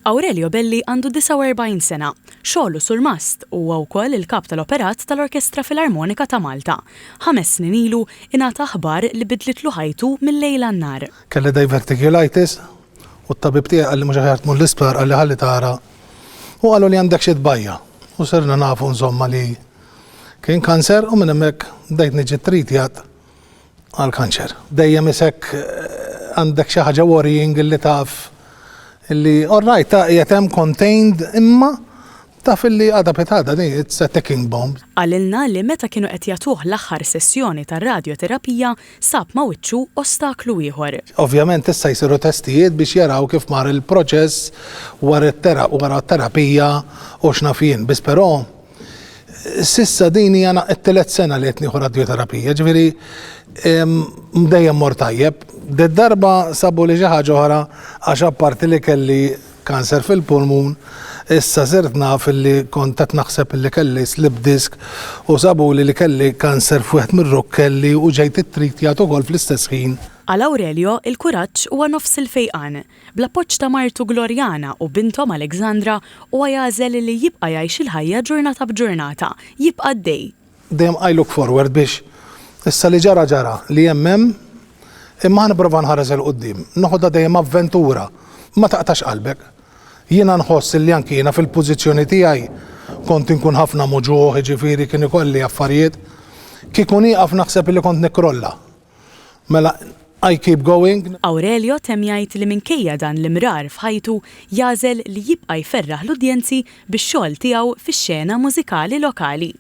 Aurelio Belli għandu 49 sena. Xogħlu sur mast huwa wkoll il-kap tal-operat tal-Orkestra Filarmonika ta' Malta. 5 snin ilu ingħata aħbar li bidlitlu ħajtu mill-lejl għan-nar. Kelli diverticulitis u t-tabib tiegħi qal li mhux aħjar tmur l-isptar qal li ħalli tara. U qalu li għandek xi tbajja. U sirna nafu insomma li kien kanser u minn hemmhekk bdejt niġi tritjat għall-kanċer. Dejjem isek għandek xi ħaġa worrying li taf illi orrajt ta' jatem contained imma taf illi għada petada di, it's a ticking bomb. Għalilna li meta kienu qed jagħtuh l-aħħar sessjoni tar-radioterapija sab ma' wiċċu ostaklu ieħor. Ovvjament issa jsiru testijiet biex jaraw kif mar il-proċess wara t-terapija u x'nafien. Biss però sissa din hija t-tielet sena li qed nieħu radioterapija, ġifieri mdejjem mor tajjeb. Darba sabu li xi ħaġa oħra għax apparti li kelli kanser fil-pulmun, issa sirt naf li kont qed naħseb li kelli slip disk u sabu li kelli kanser f'wieħed mir-rukkelli u ġejt ittritjat ukoll fl-istess ħin. Għal Aurelio il-kuraġġ huwa nofs il-fejqan. Bl-appoġġ ta' martu Glorjana u bintom Alexandra huwa jażel li jibqa' jgħix il-ħajja ġurnata b'ġurnata, jibqa' għaddej. Dejjem I look forward biex issa li ġara li hemm imma nipprova nħares il qudiem. Noħodha dejjem avventura, ma taqtax qalbek. Jiena nħoss li anki jiena fil-pożizzjoni tiegħi kont inkun ħafna muġuħ, ġifieri kien ikolli affarijiet. Kieku nieqaf naħseb li kont nikrolla. Mela I keep going. Aurelio tem jgħid li minkejja dan l-imrar f'ħajtu jażel li jibqa' jferraħ l-udjenzi bix-xogħol tiegħu fix-xena mużikali lokali.